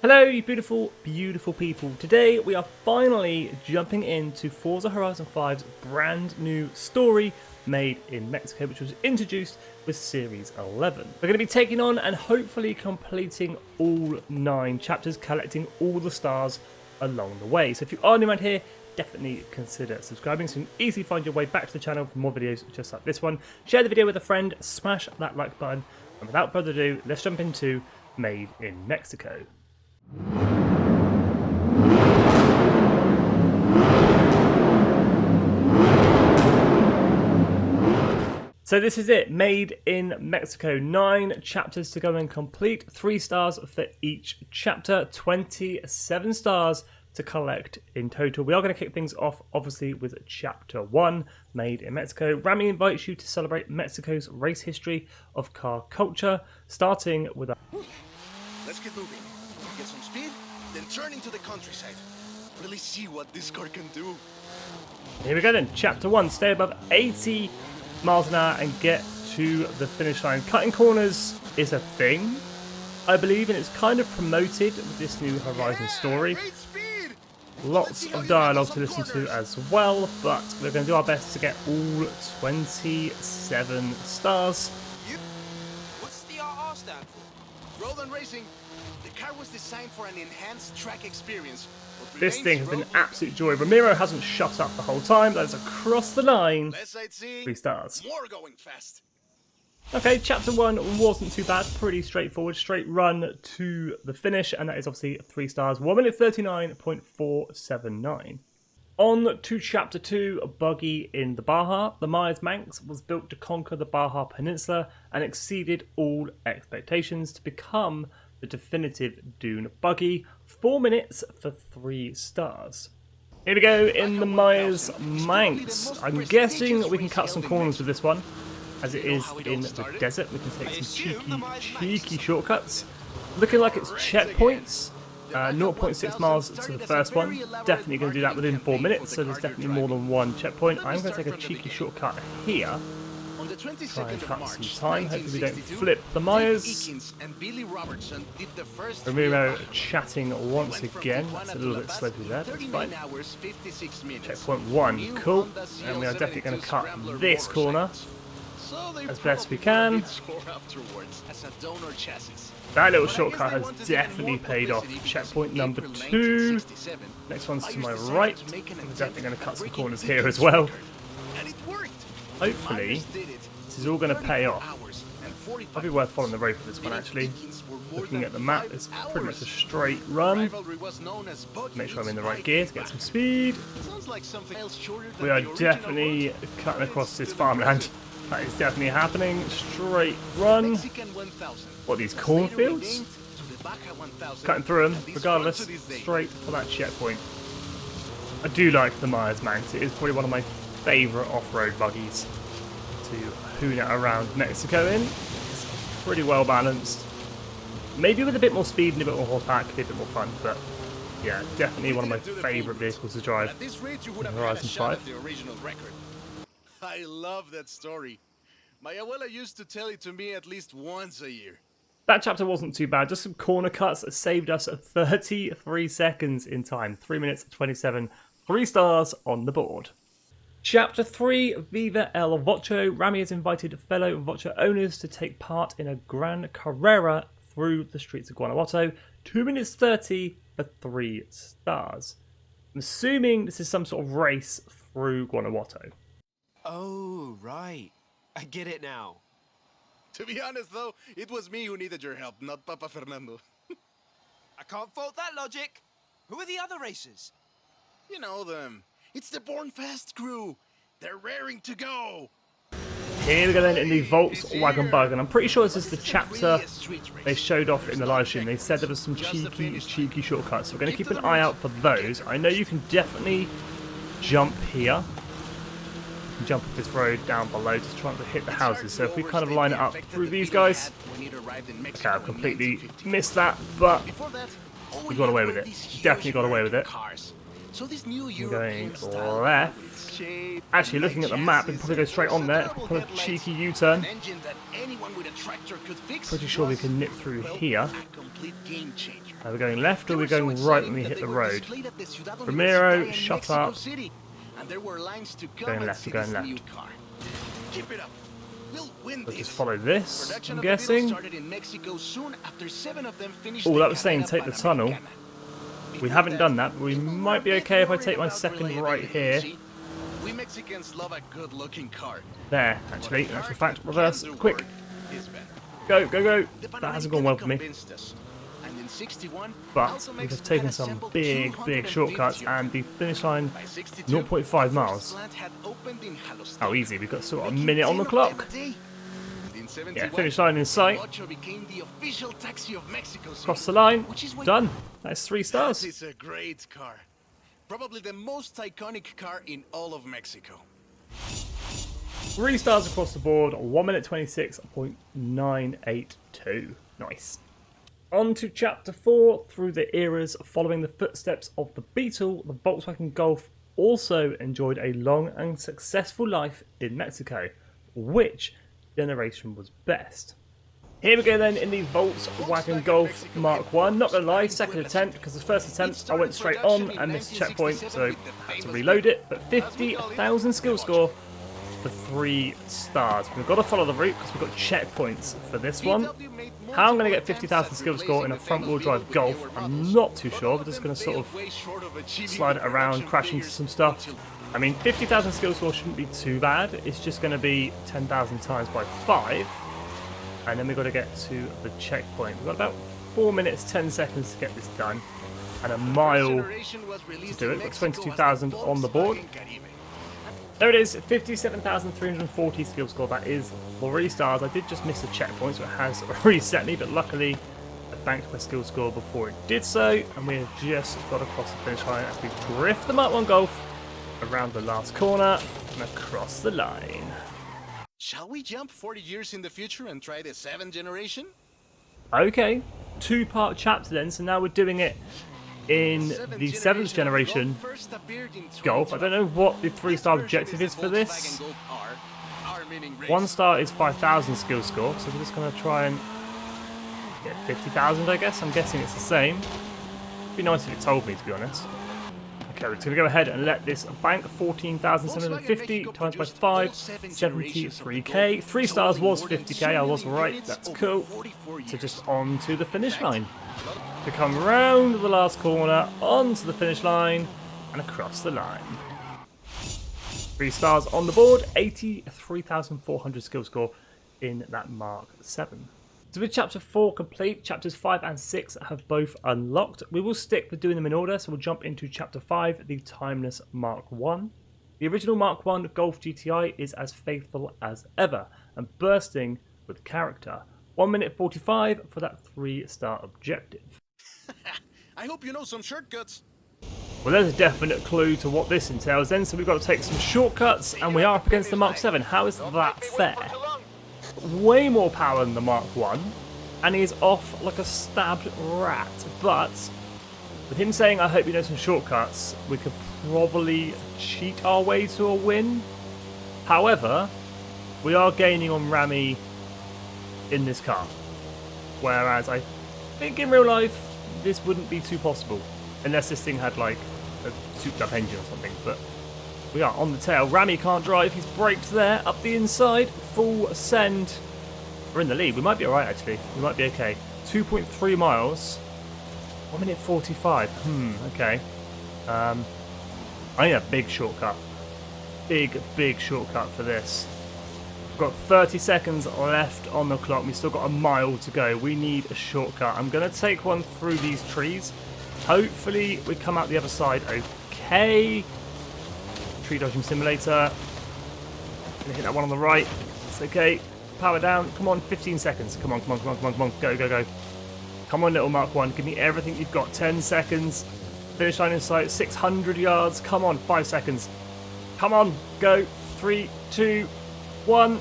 Hello you beautiful, beautiful people. Today we are finally jumping into Forza Horizon 5's brand new story made in Mexico, which was introduced with Series 11. We're going to be taking on and hopefully completing all 9 chapters, collecting all the stars along the way. So if you are new around here, definitely consider subscribing so you can easily find your way back to the channel for more videos just like this one. Share the video with a friend, smash that like button, and without further ado, let's jump into Made in Mexico. So this is it, Made in Mexico. 9 chapters to go and complete, 3 stars for each chapter, 27 stars to collect in total. We are going to kick things off, obviously, with Chapter 1, Made in Mexico. Rami invites you to celebrate Mexico's race history of car culture, starting with a... Let's get moving. Get some speed, then turn into the countryside. Really see what this car can do. Here we go then, Chapter 1, stay above 80 miles an hour and get to the finish line. Cutting corners is a thing, I believe, and it's kind of promoted with this new Horizon story. Lots of dialogue to listen to as well, but we're going to do our best to get all 27 stars. What's the RR stand for? Road and Racing. The car was designed for an enhanced track experience. This thing has been an absolute joy. Ramiro hasn't shut up the whole time. That's across the line. 3 stars. More going fast. Okay, Chapter 1 wasn't too bad. Pretty straightforward. Straight run to the finish, and that is obviously 3 stars. 1 minute 39.479. On to Chapter 2, a buggy in the Baja. The Myers-Manx was built to conquer the Baja Peninsula and exceeded all expectations to become the definitive dune buggy. 4 minutes for 3 stars. Here we go in the Myers-Manx. I'm guessing we can cut some corners with this one, as it is in the desert. We can take some cheeky shortcuts. Looking like it's checkpoints. 0.6 miles to the first one. Definitely going to do that within 4 minutes, so there's definitely more than one checkpoint. I'm going to take a cheeky shortcut here. Try and cut some time. Hopefully we don't flip the Myers. Ramiro chatting once again. That's a little bit slow through there, that's fine. Checkpoint 1, cool. And we are definitely going to cut this corner as best we can. That little shortcut has definitely paid off. Checkpoint number 2. Next one's to my right. We're definitely going to cut some corners here as well. Hopefully, this is all going to pay off. Probably worth following the road for this one, actually. Looking at the map, it's pretty much a straight run. Make sure I'm in the right gear to get some speed. We are definitely cutting across this farmland. That is definitely happening. Straight run. What, these cornfields? Cutting through them, regardless. Straight for that checkpoint. I do like the Myers-Manx. It is probably one of my favourite off-road buggies to hoon it around Mexico in. It's pretty well balanced. Maybe with a bit more speed and a bit more horsepower, could be a bit more fun, but yeah, definitely one of my favourite vehicles to drive in Horizon 5. I love that story. My abuela used to tell it to me at least once a year. That chapter wasn't too bad, just some corner cuts that saved us 33 seconds in time. 3 minutes 27, 3 stars on the board. Chapter 3, Viva el Vocho. Rami has invited fellow Vocho owners to take part in a Gran Carrera through the streets of Guanajuato. 2 minutes 30 for 3 stars. I'm assuming this is some sort of race through Guanajuato. Oh, right. I get it now. To be honest, though, it was me who needed your help, not Papa Fernando. I can't fault that logic. Who are the other racers? You know them. It's the Born Fast crew. They're raring to go. Here we go then in the Volkswagen Bug, and I'm pretty sure this is the chapter they showed off in the live stream. They said there was some cheeky shortcuts, so we're going to keep an eye out for those. I know you can definitely jump here. You can jump off this road down below, just trying to hit the houses. So if we kind of line it up through these guys. Okay, I've completely missed that, but we got away with it. Definitely got away with it. So this new Going European style left. with its shape, Actually, and looking at the light map, we can chassis, probably go straight on there. versatile Put a headlights, cheeky U-turn. an engine that anyone with a tractor could fix. Pretty sure we was, can nip through well, here. a complete game changer. Are we going left or They are we were so going right when exciting we that hit they the were road? displayed at the Ciudad Ramiro, Universitaria in shut Mexico up. City, and there were lines to come Going and left, see we're going this left. new car. Keep it up. We'll win We'll this. just follow this, Production I'm of the Beetle guessing. started in Mexico soon after 7 of them finished Oh, the that was saying Carrera take the tunnel. Panamericana. We Before haven't done that, but we people were might a be bit okay if I worried take my about second right reliability, here. see? We Mexicans love a good-looking car. There, actually, in actual fact, reverse, Can do quick. work is better. Go, go, go. The That hasn't gone well for me. convinced us. And in 61, But Automex we have had taken some assembled big 250 shortcuts of them. and the finish line, By 62, 0.5 the first miles. plant had opened in Jalostec, Oh, easy, we've got sort of a making minute on 10 the of them clock. a day. And in Yeah, 71, finish line in sight. Ocho became the official taxi of Mexico City, Cross the line. which is why Done. That's 3 That stars. is a great car. Probably the most iconic car in all of Mexico. 3 stars across the board. 1 minute 26.982. Nice. On to chapter 4, through the eras following the footsteps of the Beetle, the Volkswagen Golf also enjoyed a long and successful life in Mexico. Which generation was best? Here we go then in the Volkswagen Golf Mark 1. Not gonna lie, second attempt, because the first attempt I went straight on and missed a checkpoint, so I had to reload it. But 50,000 skill score for 3 stars. We've got to follow the route because we've got checkpoints for this one. How I'm going to get 50,000 skill score in a front-wheel drive Golf, I'm not too sure. We're just going to sort of slide it around, crash into some stuff. I mean, 50,000 skill score shouldn't be too bad. It's just going to be 10,000 times by 5. And then we've got to get to the checkpoint. We've got about 4 minutes, 10 seconds to get this done. And a mile to do it. We've got 22,000 on the board. There it is, 57,340 skill score. That is 3 stars. I did just miss a checkpoint, so it has reset me, but luckily I banked my skill score before it did so, and we have just got across the finish line as we drift the Mark 1 Golf around the last corner and across the line. Shall we jump 40 years in the future and try the 7th generation? Okay, 2-part chapter then, so now we're doing it in the 7th generation Golf. I don't know what the 3-star objective is for this. 1 star is 5,000 skill score, so we're just going to try and get 50,000, I guess. I'm guessing it's the same. It'd be nice if it told me, to be honest. Okay, we're just going to go ahead and let this bank 14,750 times by 5, 73k. 3 stars was 50k, I was right, that's cool. So just on to the finish line. To come round the last corner, onto the finish line, and across the line. 3 stars on the board, 83,400 skill score in that Mark 7. So with chapter 4 complete, chapters 5 and 6 have both unlocked. We will stick with doing them in order, so we'll jump into chapter 5, the Timeless Mark 1. The original Mark 1 Golf GTI is as faithful as ever, and bursting with character. 1 minute 45 for that 3-star objective. I hope you know some shortcuts. Well, there's a definite clue to what this entails then, so we've got to take some shortcuts, and we are up against the Mark 7. How is that fair? Way more power than the Mark 1, and he is off like a stabbed rat, but with him saying, I hope you know some shortcuts, we could probably cheat our way to a win. However, we are gaining on Rami in this car, whereas I think in real life this wouldn't be too possible unless this thing had like a souped up engine or something. But we are on the tail. Rami can't drive, he's braked there up the inside, full send. We're in the lead. We might be alright actually, we might be okay. 2.3 miles, 1 minute 45. Okay. I need a big shortcut, big shortcut for this. We've got 30 seconds left on the clock. We've still got a mile to go. We need a shortcut. I'm going to take one through these trees. Hopefully we come out the other side okay. Tree dodging simulator. Gonna hit that one on the right. It's okay. Power down. Come on, 15 seconds. Come on. Go. Come on, little Mark 1. Give me everything you've got. 10 seconds. Finish line in sight. 600 yards. Come on, 5 seconds. Come on. Go. 3, 2, 1.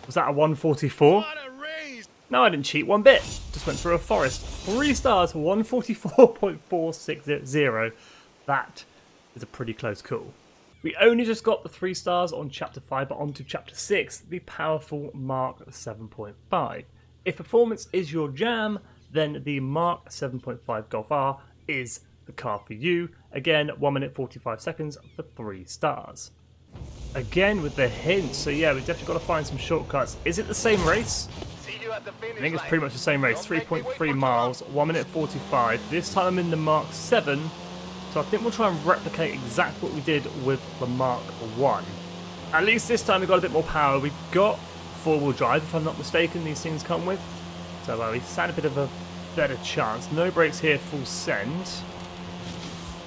Was that a 144? No, I didn't cheat one bit. Just went through a forest. 3 stars, 144.460. That is a pretty close call. We only just got the 3 stars on Chapter 5, but on to Chapter 6, the powerful Mark 7.5. If performance is your jam, then the Mark 7.5 Golf R is the car for you. Again, 1 minute 45 seconds for 3 stars. Again with the hints, so yeah, we've definitely got to find some shortcuts. Is it the same race? I think it's pretty much the same race. 3.3 miles, 1 minute 45. This time I'm in the Mark 7, so I think we'll try and replicate exactly what we did with the Mark 1. At least this time we got a bit more power. We've got 4-wheel drive, if I'm not mistaken, these things come with. So we stand a bit of a better chance. No brakes here, full send.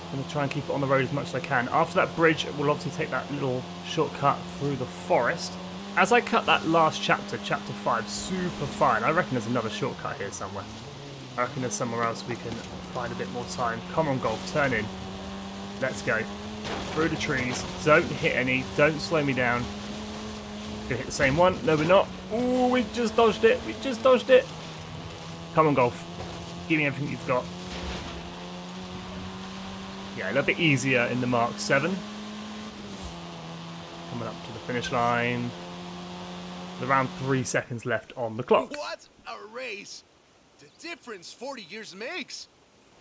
I'm going to try and keep it on the road as much as I can. After that bridge, we'll obviously take that little shortcut through the forest. As I cut that last chapter, Chapter 5, super fine. I reckon there's another shortcut here somewhere. I reckon there's somewhere else we can find a bit more time. Come on, Golf, turn in. Let's go. Through the trees. Don't hit any. Don't slow me down. Gonna hit the same one. No, we're not. Ooh, we just dodged it. We just dodged it. Come on, Golf. Give me everything you've got. Yeah, a little bit easier in the Mark 7. Coming up to the finish line. With around 3 seconds left on the clock. What a race! The difference 40 years makes!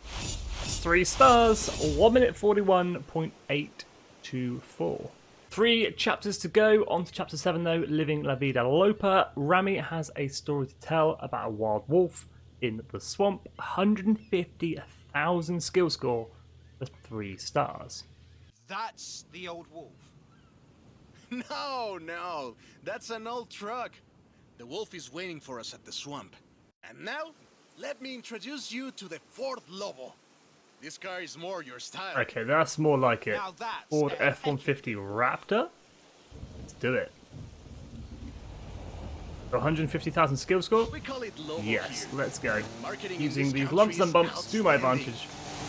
3 stars, 1 minute 41.824. 3 chapters to go. On to Chapter 7 though, Living La Vida Loca. Rami has a story to tell about a wild wolf in the swamp. 150,000 skill score for 3 stars. That's the old wolf. No, that's an old truck. The wolf is waiting for us at the swamp. And now, let me introduce you to the Ford Lobo. This car is more your style. Okay, that's more like it. Now that's Ford F-150 Raptor. Let's do it. 150,000 skill score? We call it Lobo Yes, here. let's go. Marketing in Using this these country lumps and is bumps to my outstanding. advantage.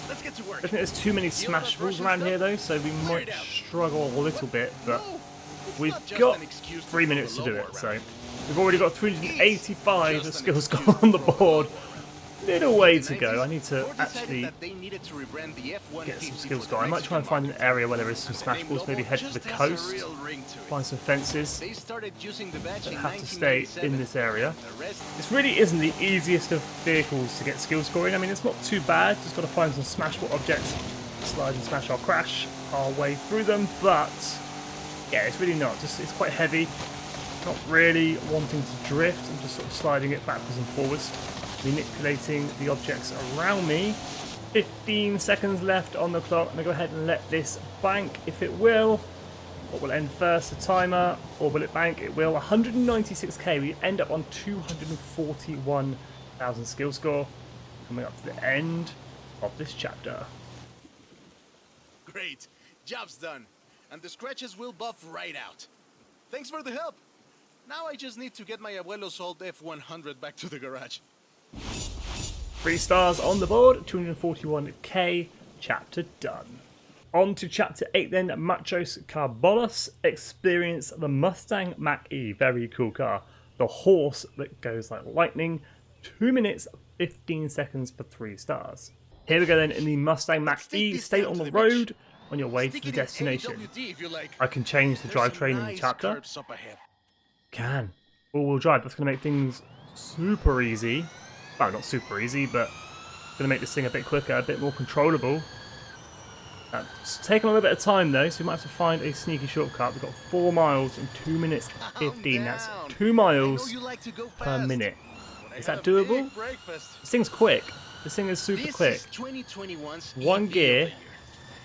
Let's get to work. I think there's too many smashables around here though, so we might struggle a little bit, but No, it's we've not just got an excuse to 3 throw minutes the to do Lobo it, so around. we've already got 385 Just an skill excuse score on the to throw board. Lobo around. Little way In to the go. I 90s, need to Ford decided actually that they needed to rebrand the F-150 get some skill for score. the I might try and find an Mexican area where there is some market. The name smashables, maybe Lobo head to the just has a coast, real ring to it. find some fences They started using the badge that in have to stay in 1997. this area. The rest This really isn't the easiest of vehicles to get skill scoring. I mean, it's not too bad. Just got to find some smashable objects, slide and smash or crash our way through them. But yeah, it's really not. Just it's quite heavy. Not really wanting to drift. I'm just sort of sliding it backwards and forwards, manipulating the objects around me. 15 seconds left on the clock. I'm going to go ahead and let this bank if it will. What will end first, the timer, or will it bank? It will. 196k. We end up on 241,000 skill score. Coming up to the end of this chapter. great. Job's done. And the scratches will buff right out. Thanks for the help. Now I just need to get my abuelo's old F100 back to the garage. 3 stars on the board, 241k, chapter done. On to chapter 8 then, Machos Carbolos. Experience the Mustang Mach-E, very cool car. The horse that goes like lightning, 2 minutes, 15 seconds for 3 stars. Here we go then in the Mustang Mach-E, stay on the road on your way to the destination. I can change the drivetrain in the chapter. Can. All-wheel drive, that's going to make things super easy. Well, not super easy, but going to make this thing a bit quicker, a bit more controllable. It's taking a little bit of time though, so we might have to find a sneaky shortcut. We've got 4 miles in 2 minutes 15. That's 2 miles per minute. Is that doable? This thing's quick. This thing is super quick. 1 gear,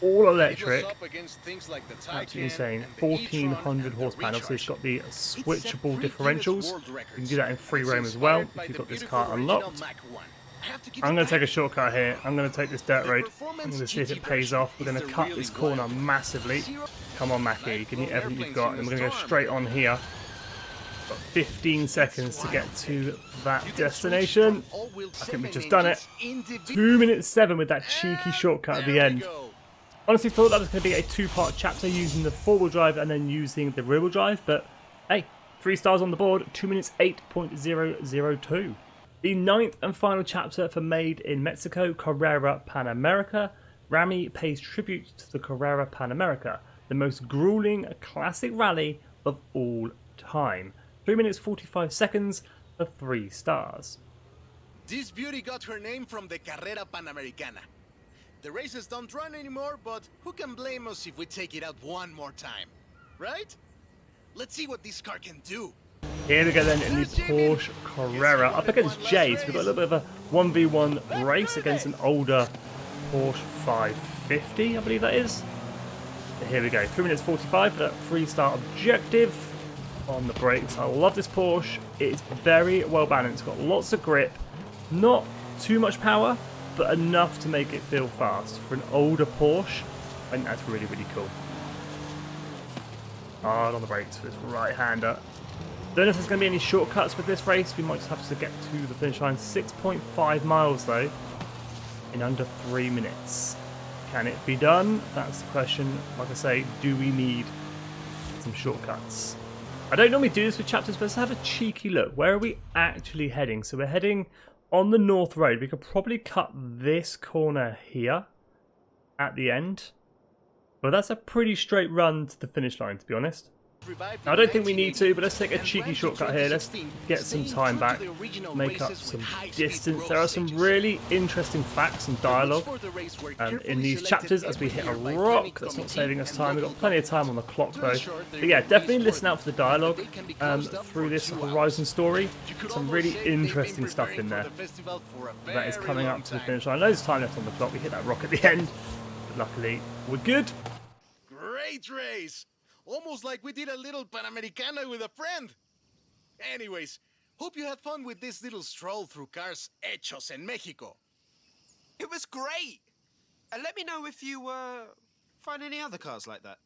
all electric. Absolutely insane. 1400 horsepower. Obviously, it's got the switchable differentials. You can do that in free roam as well if you've got this car unlocked. I'm going to take a shortcut here. I'm going to take this dirt road. I'm going to see if it pays off. We're going to cut this corner massively. Come on, Mackie. Give me everything you've got. And we're going to go straight on here. Got 15 seconds to get to that destination. I think we've just done it. 2 minutes 7 with that cheeky shortcut at the end. Honestly thought that was going to be a 2-part chapter using the 4-wheel drive and then using the rear-wheel drive. But hey, 3 stars on the board. 2 minutes 8.002. The 9th and final chapter for Made in Mexico, Carrera Pan America. Rami pays tribute to the Carrera Pan America, the most grueling classic rally of all time. 3 minutes 45 seconds for 3 stars. This beauty got her name from the Carrera Panamericana. The races don't run anymore, but who can blame us if we take it out one more time, right? Let's see what this car can do. Here we go then in the Porsche Carrera up against Jay. So we've got a little bit of a 1v1 race against an older Porsche 550, I believe that is. But here we go, 3 minutes 45 for that 3-star objective on the brakes. I love this Porsche. It's very well balanced, got lots of grip, not too much power, but enough to make it feel fast. For an older Porsche, I think that's really, really cool. Hard on the brakes for this right-hander. Don't know if there's going to be any shortcuts with this race. We might just have to get to the finish line. 6.5 miles though, in under 3 minutes. Can it be done? That's the question. Like I say, do we need some shortcuts? I don't normally do this with chapters, but let's have a cheeky look. Where are we actually heading? So we're heading on the North Road. We could probably cut this corner here at the end. But that's a pretty straight run to the finish line, to be honest. Now, I don't think we need to, but let's take a cheeky shortcut here. Let's get some time back, make up some distance. There are some really interesting facts and dialogue in these chapters as we hit a rock. That's not saving us time. We've got plenty of time on the clock though. But yeah, definitely listen out for the dialogue through this Horizon story. Some really interesting stuff in there that is coming up to the finish line. Loads of time left on the clock. We hit that rock at the end, but luckily we're good. Great race! Almost like we did a little Panamericana with a friend. Anyways, hope you had fun with this little stroll through cars hechos en Mexico. It was great. And let me know if you find any other cars like that.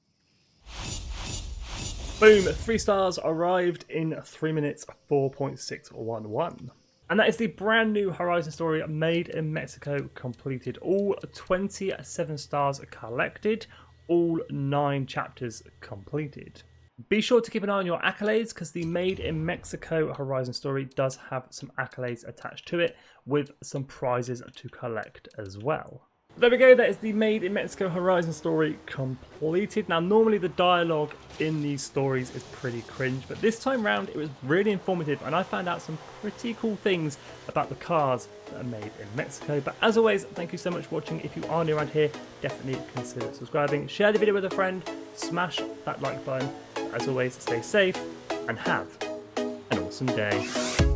Boom, 3 stars arrived in 3 minutes 4.611. And that is the brand new Horizon story Made in Mexico completed. All 27 stars collected. All 9 chapters completed. Be sure to keep an eye on your accolades because the Made in Mexico Horizon story does have some accolades attached to it with some prizes to collect as well. There we go, that is the Made in Mexico Horizon story completed. Now normally the dialogue in these stories is pretty cringe, but this time round it was really informative and I found out some pretty cool things about the cars that are made in Mexico. But as always, thank you so much for watching. If you are new around here, definitely consider subscribing, share the video with a friend, smash that like button. As always, stay safe and have an awesome day.